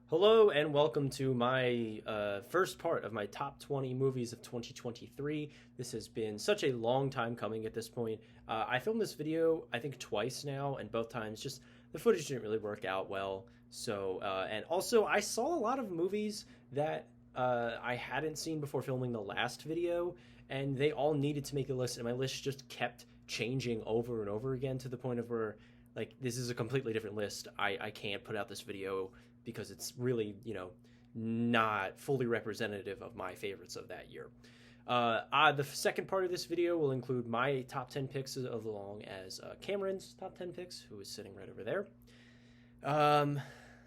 Hello and welcome to my first part of my top 20 movies of 2023. This has been such a long time coming at this point. I filmed this video, I think, twice now, and both times just the footage didn't really work out well. And also I saw a lot of movies that I hadn't seen before filming the last video, and they all needed to make the list, and my list just kept changing over and over again to the point of where, like, this is a completely different list. I can't put out this video because it's really, not fully representative of my favorites of that year. The second part of this video will include my top 10 picks along as Cameron's top 10 picks, who is sitting right over there.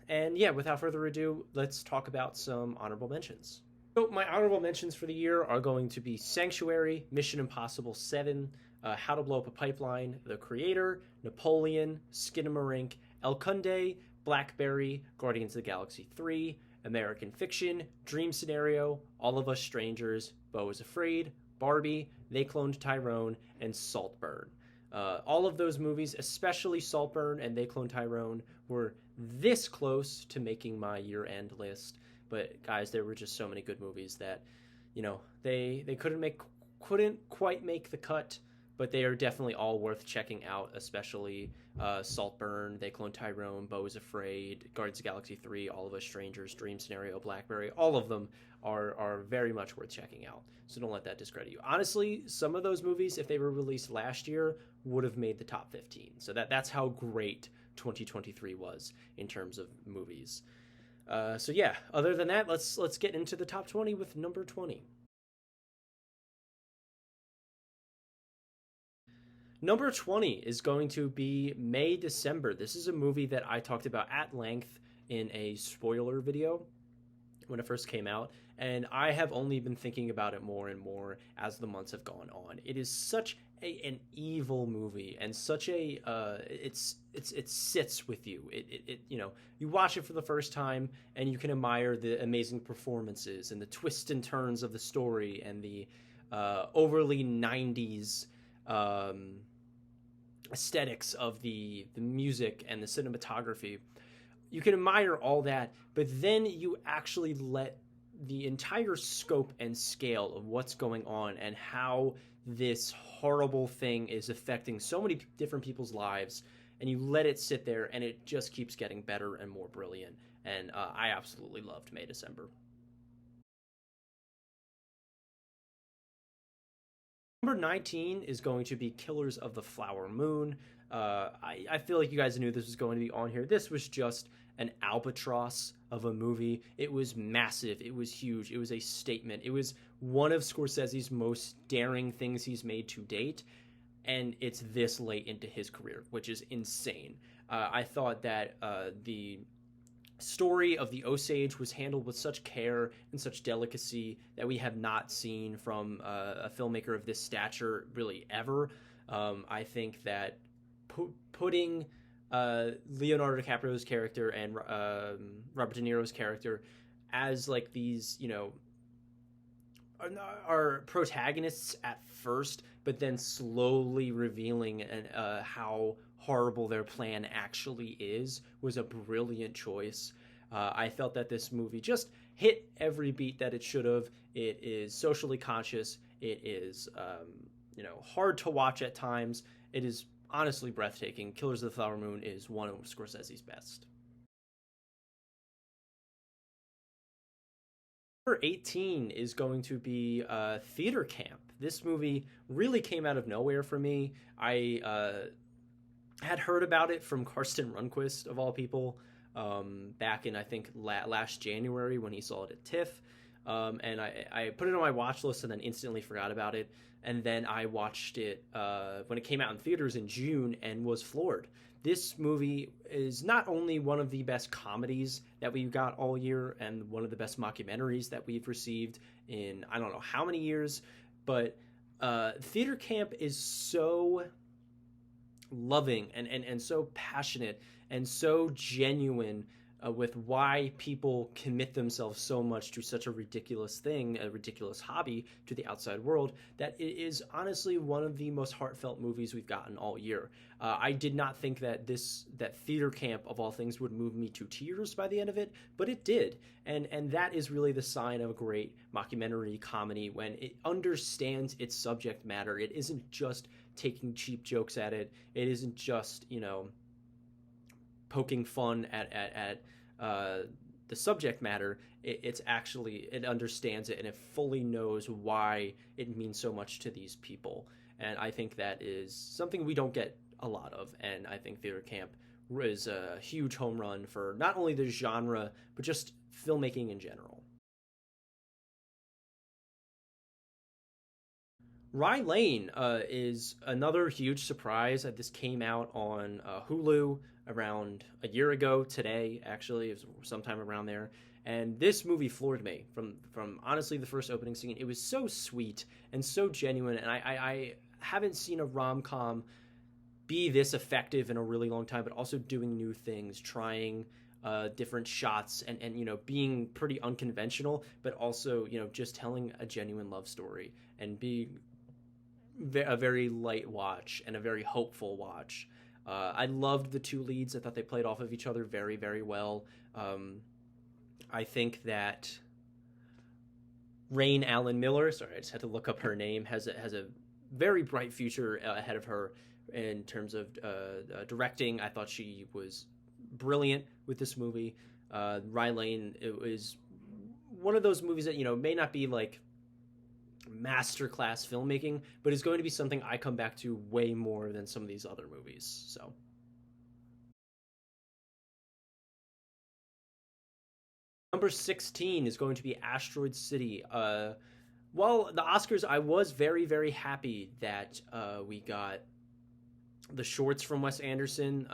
And yeah, without further ado, let's talk about some honorable mentions. So my honorable mentions for the year are going to be Sanctuary, Mission Impossible 7, How to Blow Up a Pipeline, The Creator, Napoleon, Skinamarink, El Conde, Blackberry, Guardians of the Galaxy 3, American Fiction, Dream Scenario, All of Us Strangers, Beau is Afraid, Barbie, They Cloned Tyrone, and Saltburn. All of those movies, especially Saltburn and They Cloned Tyrone, were this close to making my year-end list. But guys, there were just so many good movies that, they couldn't quite make the cut, but they are definitely all worth checking out, especially Saltburn, They Clone Tyrone, Beau is Afraid, Guardians of the Galaxy 3, All of Us Strangers, Dream Scenario, Blackberry. All of them are very much worth checking out. So don't let that discredit you. Honestly, some of those movies, if they were released last year, would have made the top 15. So that's how great 2023 was in terms of movies. So yeah, other than that, let's get into the top 20 with number 20. Number 20 is going to be May December. This is a movie that I talked about at length in a spoiler video when it first came out, and I have only been thinking about it more and more as the months have gone on. It is such an evil movie, and such a it sits with you. You watch it for the first time and you can admire the amazing performances and the twists and turns of the story and the overly 90s aesthetics of the music and the cinematography. You can admire all that, but then you actually let the entire scope and scale of what's going on and how this horrible thing is affecting so many different people's lives, and you let it sit there, and it just keeps getting better and more brilliant. And I absolutely loved May December. Number 19 is going to be Killers of the Flower Moon. I feel like you guys knew this was going to be on here. This was just an albatross of a movie. It was massive. It was huge. It was a statement. It was one of Scorsese's most daring things he's made to date. And it's this late into his career, which is insane. I thought that the story of the Osage was handled with such care and such delicacy that we have not seen from a filmmaker of this stature really ever. I think that putting Leonardo DiCaprio's character and Robert De Niro's character as like these, are protagonists at first, but then slowly revealing how horrible their plan actually is was a brilliant choice. I felt that this movie just hit every beat that it should have. It is socially conscious. It is, hard to watch at times. It is honestly breathtaking. Killers of the Flower Moon is one of Scorsese's best. Number 18 is going to be Theater Camp. This movie really came out of nowhere for me. I had heard about it from Karsten Runquist, of all people, back in, I think, last January when he saw it at TIFF. And I put it on my watch list and then instantly forgot about it. And then I watched it when it came out in theaters in June and was floored. This movie is not only one of the best comedies that we've got all year and one of the best mockumentaries that we've received in I don't know how many years, but Theater Camp is so loving and so passionate and so genuine with why people commit themselves so much to such a ridiculous thing, a ridiculous hobby to the outside world, that it is honestly one of the most heartfelt movies we've gotten all year. I did not think that that theater camp of all things would move me to tears by the end of it, but it did, and that is really the sign of a great mockumentary comedy when it understands its subject matter. It isn't just taking cheap jokes at it. It isn't just poking fun at the subject matter. It's actually, it understands it and it fully knows why it means so much to these people. And I think that is something we don't get a lot of. And I think theater camp is a huge home run for not only the genre but just filmmaking in general. Rye Lane is another huge surprise. That this came out on Hulu around a year ago today. Actually, it was sometime around there. And this movie floored me from honestly the first opening scene. It was so sweet and so genuine, and I haven't seen a rom com be this effective in a really long time. But also doing new things, trying different shots, and being pretty unconventional, but also just telling a genuine love story and being a very light watch and a very hopeful watch. I loved the two leads. I thought they played off of each other very, very well. I think that Rain Allen Miller, sorry, I just had to look up her name, has a very bright future ahead of her in terms of directing. I thought she was brilliant with this movie. Rye Lane, it was one of those movies that may not be like masterclass filmmaking, but is going to be something I come back to way more than some of these other movies. So number 16 is going to be Asteroid City. Well, the Oscars, I was very, very happy that we got the shorts from Wes Anderson,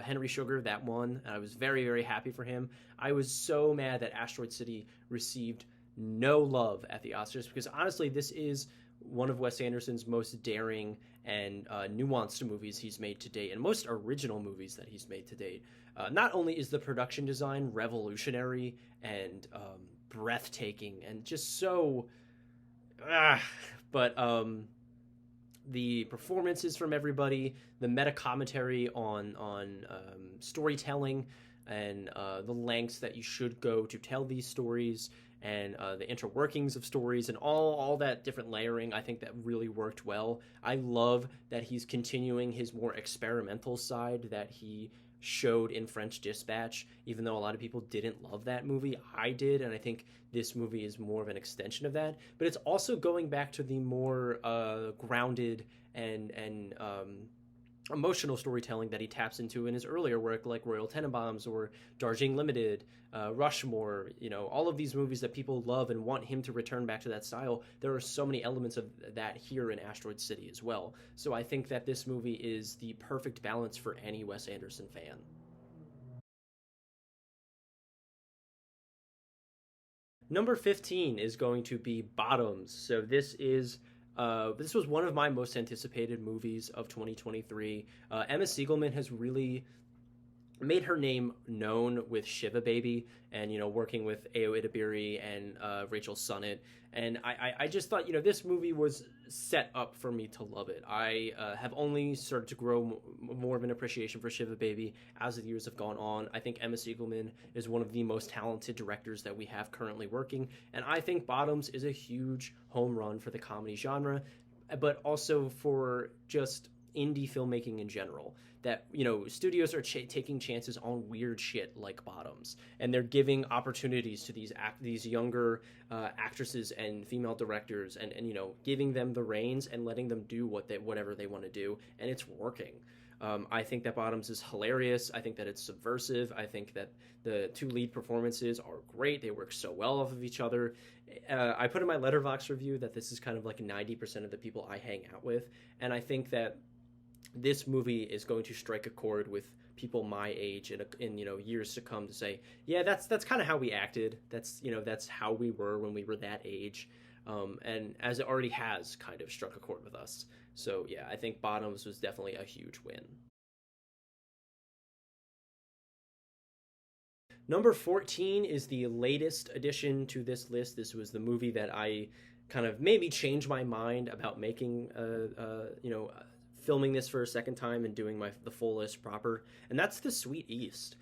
Henry Sugar, that one. I was very, very happy for him. I was so mad that Asteroid City received no love at the Oscars because honestly, this is one of Wes Anderson's most daring and nuanced movies he's made to date, and most original movies that he's made to date. Not only is the production design revolutionary and breathtaking and just so, but the performances from everybody, the meta commentary on storytelling, and the lengths that you should go to tell these stories, and the interworkings of stories, and all that different layering, I think that really worked well. I love that he's continuing his more experimental side that he showed in French Dispatch, even though a lot of people didn't love that movie. I did, and I think this movie is more of an extension of that. But it's also going back to the more grounded and emotional storytelling that he taps into in his earlier work, like Royal Tenenbaums or Darjeeling Limited, Rushmore. All of these movies that people love and want him to return back to that style. There are so many elements of that here in Asteroid City as well. So I think that this movie is the perfect balance for any Wes Anderson fan. Number 15 is going to be Bottoms. So this was one of my most anticipated movies of 2023. Emma Siegelman has really made her name known with Shiva Baby, and working with Ayo Edebiri and Rachel Sonnett. And I just thought this movie was set up for me to love it. I have only started to grow more of an appreciation for Shiva Baby as the years have gone on. I think Emma Siegelman is one of the most talented directors that we have currently working, and I think Bottoms is a huge home run for the comedy genre, but also for just indie filmmaking in general. That studios are taking chances on weird shit like Bottoms, and they're giving opportunities to these younger actresses and female directors, and giving them the reins and letting them do whatever they want to do, and it's working. I think that Bottoms is hilarious. I think that it's subversive. I think that the two lead performances are great. They work so well off of each other. I put in my Letterboxd review that this is kind of like 90% of the people I hang out with, and I think that this movie is going to strike a chord with people my age in years to come, to say, yeah, that's kind of how we acted. That's how we were when we were that age, and as it already has kind of struck a chord with us. So yeah, I think Bottoms was definitely a huge win. Number 14 is the latest addition to this list. This was the movie that I kind of maybe changed my mind about making, filming this for a second time and doing the full list proper, and that's The Sweet East.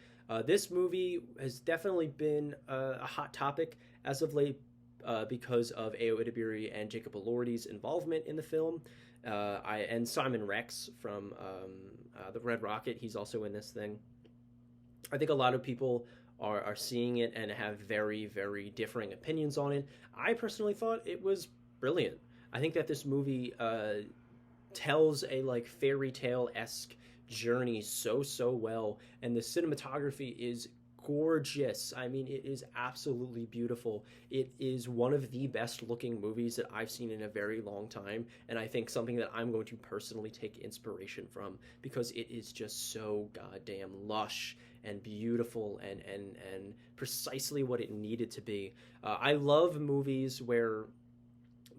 This movie has definitely been a hot topic as of late because of Ayo Edebiri and Jacob Elordi's involvement in the film. And Simon Rex from the Red Rocket, he's also in this thing. I think a lot of people are seeing it and have very, very differing opinions on it. I personally thought it was brilliant. I think that this movie tells a like fairy tale esque journey so well, and the cinematography is gorgeous. I mean, it is absolutely beautiful. It is one of the best looking movies that I've seen in a very long time, and I think something that I'm going to personally take inspiration from because it is just so goddamn lush and beautiful and precisely what it needed to be. I love movies where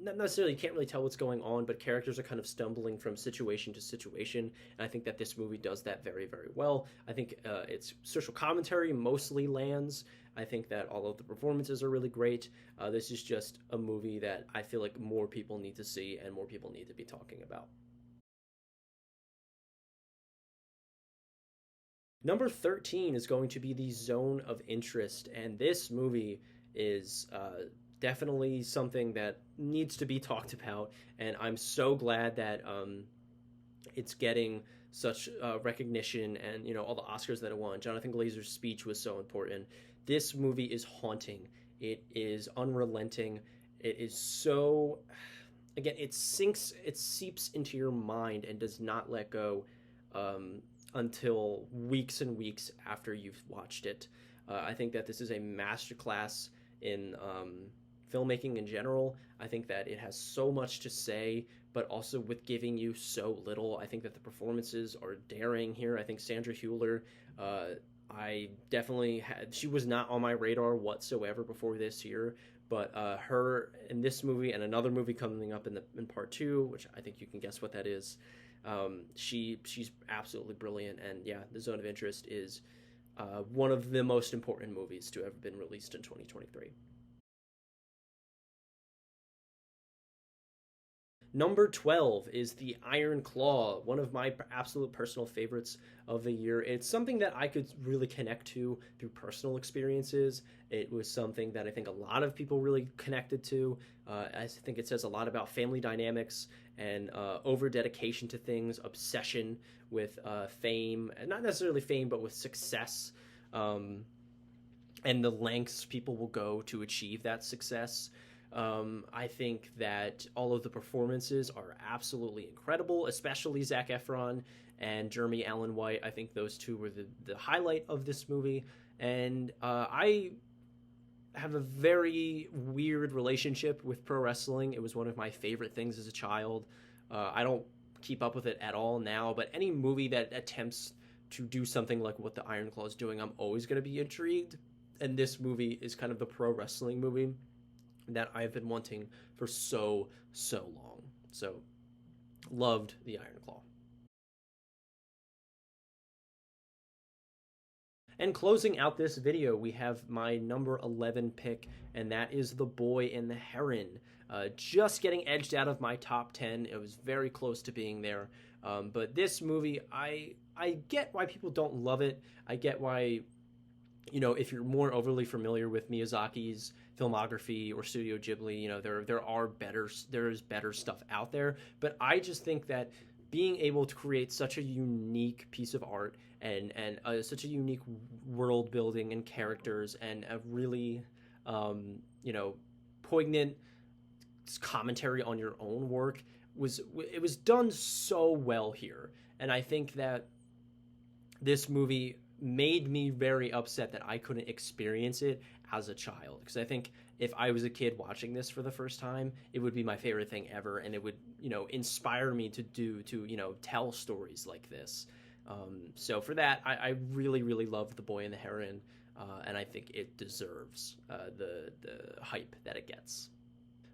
not necessarily you can't really tell what's going on, but characters are kind of stumbling from situation to situation, and I think that this movie does that very well. I think its social commentary mostly lands. I think that all of the performances are really great. This is just a movie that I feel like more people need to see and more people need to be talking about. Number 13 is going to be The Zone of Interest, and this movie is definitely something that needs to be talked about, and I'm so glad that it's getting such recognition and all the Oscars that it won. Jonathan Glazer's speech was so important. This movie is haunting. It is unrelenting. It is so again it seeps into your mind and does not let go until weeks and weeks after you've watched it. I think that this is a masterclass in filmmaking in general. I think that it has so much to say, but also with giving you so little. I think that the performances are daring here. I think Sandra Hüller, I definitely had, she was not on my radar whatsoever before this year, but her in this movie and another movie coming up in part two, which I think you can guess what that is. She's absolutely brilliant, and yeah, The Zone of Interest is one of the most important movies to ever been released in 2023. Number 12 is The Iron Claw, one of my absolute personal favorites of the year. It's something that I could really connect to through personal experiences. It was something that I think a lot of people really connected to. I think it says a lot about family dynamics and over dedication to things, obsession with fame, and not necessarily fame, but with success. And the lengths people will go to achieve that success. I think that all of the performances are absolutely incredible, especially Zac Efron and Jeremy Allen White. I think those two were the highlight of this movie. And I have a very weird relationship with pro wrestling. It was one of my favorite things as a child. I don't keep up with it at all now, but any movie that attempts to do something like what the Iron Claw is doing, I'm always going to be intrigued. And this movie is kind of the pro wrestling movie that I've been wanting for so long. So loved the Iron Claw. And closing out this video, we have my number 11 pick, and that is The Boy and the Heron. Just getting edged out of my top 10. It was very close to being there. But this movie, I get why people don't love it. I get why, if you're more overly familiar with Miyazaki's filmography or Studio Ghibli, there is better stuff out there. But I just think that being able to create such a unique piece of art and such a unique world building and characters and a really poignant commentary on your own work was done so well here. And I think that this movie made me very upset that I couldn't experience it as a child, because I think if I was a kid watching this for the first time, it would be my favorite thing ever, and it would inspire me to tell stories like this. So for that, I really loved The Boy and the Heron, and I think it deserves the hype that it gets.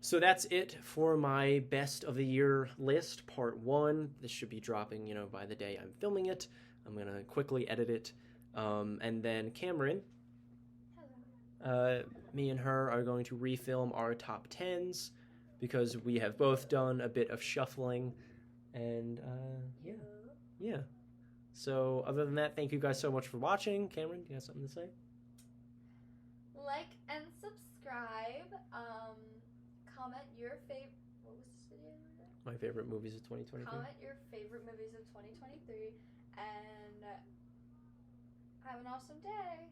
So that's it for my best of the year list, part one. This should be dropping, by the day I'm filming it. I'm gonna quickly edit it, and then Cameron, Me and her are going to refilm our top tens because we have both done a bit of shuffling, and yeah. So other than that, thank you guys so much for watching. Cameron, you have something to say? Like and subscribe. Comment your favorite. What was this video? My favorite movies of 2023. Comment your favorite movies of 2023, and have an awesome day.